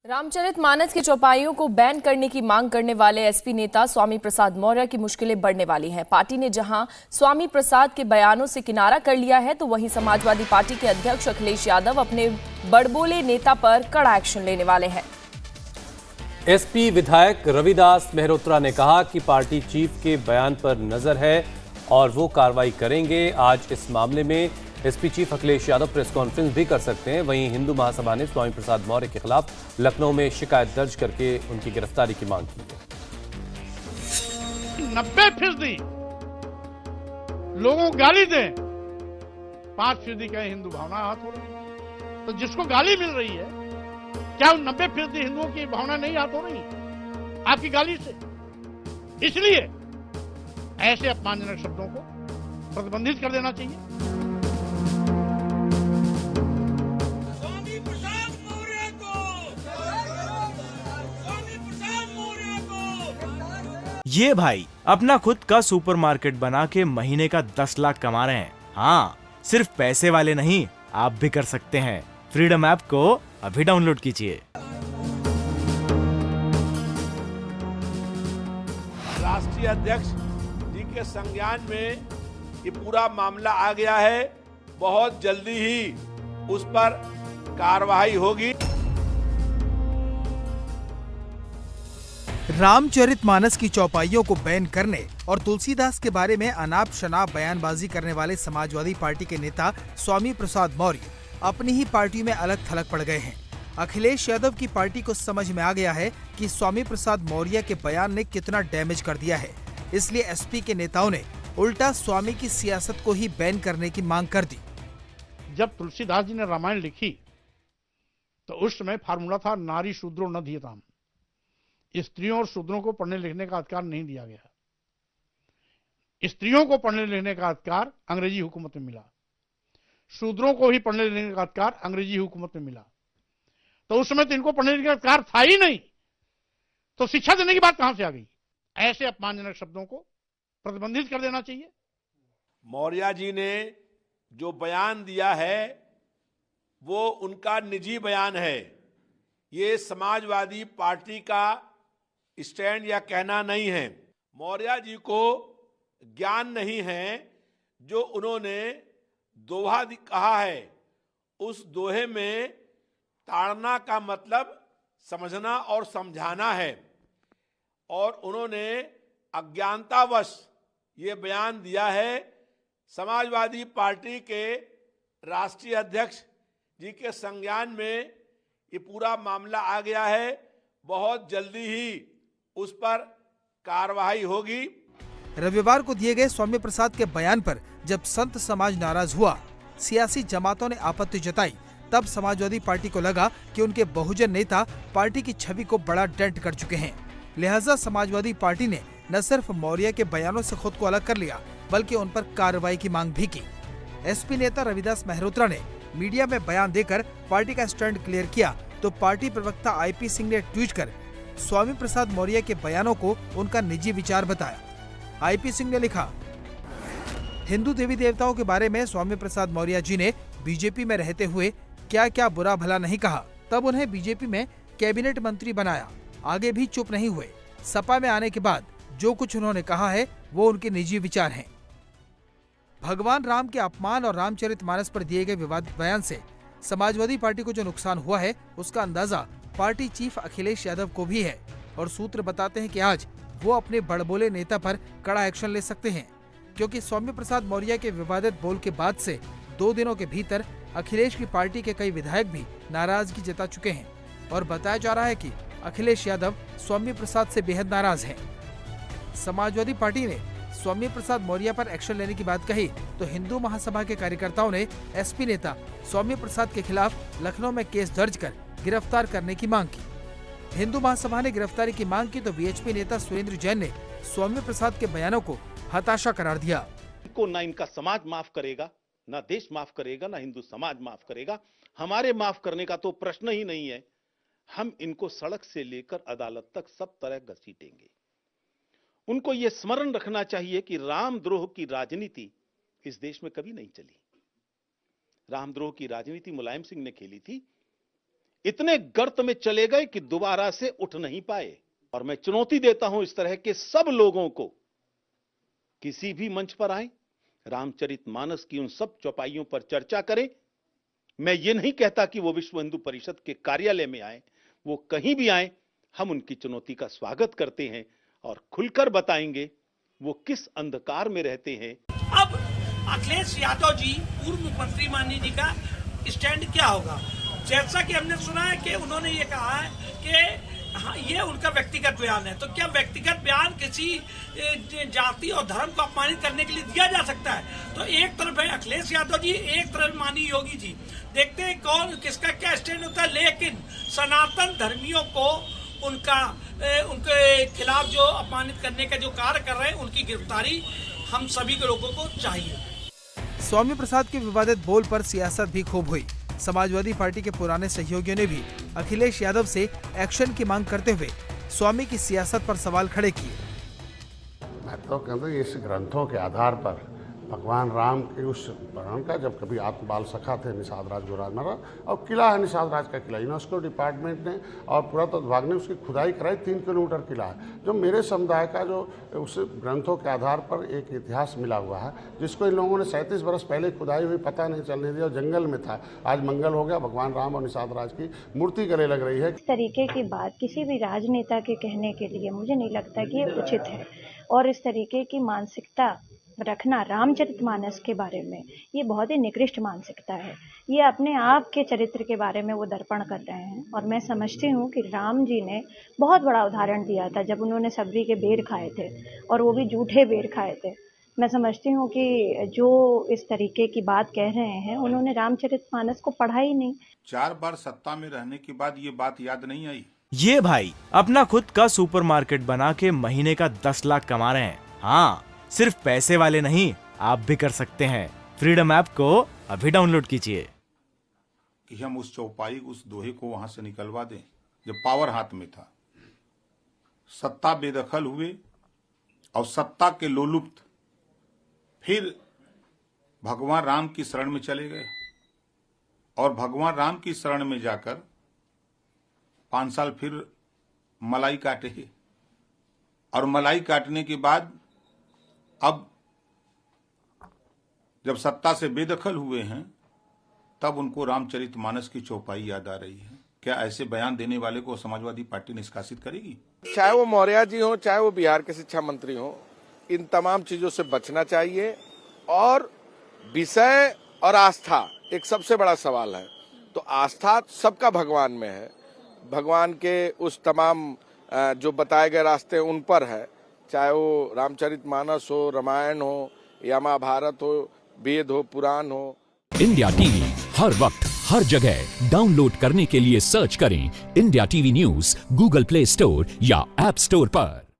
रामचरितमानस की चौपाइयों को बैन करने की मांग करने वाले एसपी नेता स्वामी प्रसाद मौर्य की मुश्किलें बढ़ने वाली हैं। पार्टी ने जहां स्वामी प्रसाद के बयानों से किनारा कर लिया है, तो वहीं समाजवादी पार्टी के अध्यक्ष अखिलेश यादव अपने बड़बोले नेता पर कड़ा एक्शन लेने वाले हैं। एसपी विधायक रविदास मेहरोत्रा ने कहा कि पार्टी चीफ के बयान पर नजर है और वो कार्रवाई करेंगे। आज इस मामले में SP chief Akhilesh Yadav press conference भी कर सकते हैं। वहीं हिंदू महासभा ने स्वामी प्रसाद मौर्य के खिलाफ लखनऊ में शिकायत दर्ज करके उनकी गिरफ्तारी की मांग की है। 90% लोगों को गाली दें, 5% कहें हिंदू भावना हाथ हो रही है। तो जिसको गाली मिल रही है, क्या उन 90% हिंदुओं की भावना नहीं हाथ हो रही आपकी गाली से? इसलिए ऐसे अपमानजनक शब्दों को प्रतिबंधित कर देना चाहिए। ये भाई अपना खुद का सुपरमार्केट बना के महीने का 10 लाख कमा रहे हैं। हाँ, सिर्फ पैसे वाले नहीं, आप भी कर सकते हैं। फ्रीडम ऐप को अभी डाउनलोड कीजिए। राष्ट्रीय अध्यक्ष जी के संज्ञान में ये पूरा मामला आ गया है। बहुत जल्दी ही उस पर कार्रवाई होगी। रामचरितमानस की चौपाइयों को बैन करने और तुलसीदास के बारे में अनाप शनाप बयानबाजी करने वाले समाजवादी पार्टी के नेता स्वामी प्रसाद मौर्य अपनी ही पार्टी में अलग थलग पड़ गए हैं। अखिलेश यादव की पार्टी को समझ में आ गया है कि स्वामी प्रसाद मौर्य के बयान ने कितना डैमेज कर दिया है, इसलिए एसपी के नेताओं ने उल्टा स्वामी की सियासत को ही बैन करने की मांग कर दी। जब तुलसीदास जी ने रामायण लिखी तो उस समय फार्मूला था नारी शूद्रो न धीयताम। स्त्रियों और शूद्रों को पढ़ने लिखने का अधिकार नहीं दिया गया। स्त्रियों को पढ़ने लिखने का अधिकार अंग्रेजी हुकूमत में मिला, शूद्रों को ही पढ़ने लिखने का अधिकार अंग्रेजी हुकूमत में मिला। तो उस समय तो इनको पढ़ने लिखने का अधिकार था ही नहीं, तो शिक्षा देने की बात कहां से आ गई? ऐसे अपमानजनक शब्दों को प्रतिबंधित कर देना चाहिए। मौर्य जी ने जो बयान दिया है वो उनका निजी बयान है। ये समाजवादी पार्टी का स्टैंड या कहना नहीं है। मौर्य जी को ज्ञान नहीं है। जो उन्होंने दोहा कहा है, उस दोहे में ताड़ना का मतलब समझना और समझाना है, और उन्होंने अज्ञानतावश ये बयान दिया है। समाजवादी पार्टी के राष्ट्रीय अध्यक्ष जी के संज्ञान में ये पूरा मामला आ गया है। बहुत जल्दी ही उस पर कार्रवाई होगी। रविवार को दिए गए स्वामी प्रसाद के बयान पर जब संत समाज नाराज हुआ, सियासी जमातों ने आपत्ति जताई, तब समाजवादी पार्टी को लगा कि उनके बहुजन नेता पार्टी की छवि को बड़ा डेंट कर चुके हैं। लिहाजा समाजवादी पार्टी ने न सिर्फ मौर्य के बयानों से खुद को अलग कर लिया, बल्कि उन पर कार्रवाई की मांग भी की। एसपी नेता रविदास मेहरोत्रा ने मीडिया में बयान देकर पार्टी का स्टैंड क्लियर किया, तो पार्टी प्रवक्ता आईपी सिंह ने ट्वीट कर स्वामी प्रसाद मौर्य के बयानों को उनका निजी विचार बताया। आईपी सिंह ने लिखा, हिंदू देवी देवताओं के बारे में स्वामी प्रसाद मौर्य जी ने बीजेपी में रहते हुए क्या क्या बुरा भला नहीं कहा, तब उन्हें बीजेपी में कैबिनेट मंत्री बनाया, आगे भी चुप नहीं हुए। सपा में आने के बाद जो कुछ उन्होंने कहा है वो उनके निजी विचार हैं। भगवान राम के अपमान और रामचरितमानस पर दिए गए विवादित बयान से समाजवादी पार्टी को जो नुकसान हुआ है, उसका अंदाजा पार्टी चीफ अखिलेश यादव को भी है, और सूत्र बताते हैं कि आज वो अपने बड़बोले नेता पर कड़ा एक्शन ले सकते हैं, क्योंकि स्वामी प्रसाद मौर्य के विवादित बोल के बाद से 2 दिनों के भीतर अखिलेश की पार्टी के कई विधायक भी नाराजगी जता चुके हैं, और बताया जा रहा है कि अखिलेश यादव स्वामी प्रसाद से बेहद नाराज हैं। समाजवादी पार्टी ने स्वामी प्रसाद मौर्य पर एक्शन लेने की बात कही, तो हिंदू महासभा के कार्यकर्ताओं ने एसपी नेता स्वामी प्रसाद के खिलाफ लखनऊ में केस दर्ज कर गिरफ्तार करने की मांग की। हिंदू महासभा ने गिरफ्तारी की मांग की, तो वीएचपी नेता सुरेंद्र जैन ने स्वामी प्रसाद के बयानों को हताशा करार दिया। ना इनका समाज माफ करेगा, ना देश माफ करेगा, ना हिंदू समाज माफ करेगा। हमारे माफ करने का तो प्रश्न ही नहीं है। हम इनको सड़क से लेकर अदालत तक सब तरह घसीटेंगे। उनको यह स्मरण रखना चाहिए कि रामद्रोह की राजनीति इस देश में कभी नहीं चली। रामद्रोह की राजनीति मुलायम सिंह ने खेली थी। इतने गर्त में चले गए कि दोबारा से उठ नहीं पाए। और मैं चुनौती देता हूं इस तरह के सब लोगों को, किसी भी मंच पर आए, रामचरितमानस की उन सब चौपाइयों पर चर्चा करें। मैं ये नहीं कहता कि वो विश्व हिंदू परिषद के कार्यालय में आए, वो कहीं भी आए, हम उनकी चुनौती का स्वागत करते हैं और खुलकर बताएंगे वो किस अंधकार में रहते हैं। अब अखिलेश यादव जी, पूर्व मुख्यमंत्री माननीय जी का स्टैंड क्या होगा? जैसा कि हमने सुना है कि उन्होंने ये कहा है कि हाँ, ये उनका व्यक्तिगत बयान है, तो क्या व्यक्तिगत बयान किसी जाति और धर्म को अपमानित करने के लिए दिया जा सकता है? तो एक तरफ है अखिलेश यादव जी, एक तरफ माननीय योगी जी। देखते हैं कौन किसका क्या स्टैंड होता है। लेकिन सनातन धर्मियों को उनके खिलाफ जो अपमानित करने का जो कार्य कर रहे हैं, उनकी गिरफ्तारी हम सभी के लोगों को चाहिए। स्वामी प्रसाद के विवादित बोल पर सियासत भी खूब हुई। समाजवादी पार्टी के पुराने सहयोगियों ने भी अखिलेश यादव से एक्शन की मांग करते हुए स्वामी की सियासत पर सवाल खड़े किए। मैं तो कहता हूं इस ग्रंथों के आधार पर भगवान राम के उस वर्णन का, जब कभी आत्मबाल सखा थे निषाद राज गुरुराज महाराज, और किला है निषाद राज का किला, यूनेस्को डिपार्टमेंट ने और पुरातत्व विभाग ने उसकी खुदाई कराई। 3 किलोमीटर किला है, जो मेरे समुदाय का जो उस ग्रंथों के आधार पर एक इतिहास मिला हुआ है, जिसको इन लोगों ने 37 वर्ष पहले खुदाई हुई पता नहीं चलने दिया और जंगल में था। आज मंगल हो गया, भगवान राम और निषाद राज की मूर्ति गले लग रही है। इस तरीके की बात किसी भी राजनेता के कहने के लिए मुझे नहीं लगता कि ये उचित है। और इस तरीके की मानसिकता रखना रामचरितमानस के बारे में, ये बहुत ही निकृष्ट मानसिकता है। ये अपने आप के चरित्र के बारे में वो दर्पण कर रहे हैं। और मैं समझती हूँ कि राम जी ने बहुत बड़ा उदाहरण दिया था जब उन्होंने सबरी के बेर खाए थे, और वो भी जूठे बेर खाए थे। मैं समझती हूँ कि जो इस तरीके की बात कह रहे हैं, उन्होंने रामचरितमानस को पढ़ा ही नहीं। 4 बार सत्ता में रहने के बाद ये बात याद नहीं आई। ये भाई अपना खुद का सुपरमार्केट बना के महीने का 10 लाख कमा रहे हैं। हाँ, सिर्फ पैसे वाले नहीं, आप भी कर सकते हैं। फ्रीडम ऐप को अभी डाउनलोड कीजिए। कि हम उस चौपाई, उस दोहे को वहां से निकलवा दें जब पावर हाथ में था। सत्ता बेदखल हुए और सत्ता के लोलुप्त फिर भगवान राम की शरण में चले गए, और भगवान राम की शरण में जाकर 5 साल फिर मलाई काटे, और मलाई काटने के बाद अब जब सत्ता से बेदखल हुए हैं, तब उनको रामचरितमानस की चौपाई याद आ रही है। क्या ऐसे बयान देने वाले को समाजवादी पार्टी निष्कासित करेगी? चाहे वो मौर्य जी हो, चाहे वो बिहार के शिक्षा मंत्री हो, इन तमाम चीजों से बचना चाहिए। और विषय और आस्था एक सबसे बड़ा सवाल है। तो आस्था सबका भगवान में है, भगवान के उस तमाम जो बताए गए रास्ते उन पर है, चाहे वो रामचरितमानस हो, रामायण हो या महाभारत हो, वेद हो, पुराण हो। इंडिया टीवी हर वक्त हर जगह डाउनलोड करने के लिए सर्च करें India TV news Google play store या ऐप स्टोर पर।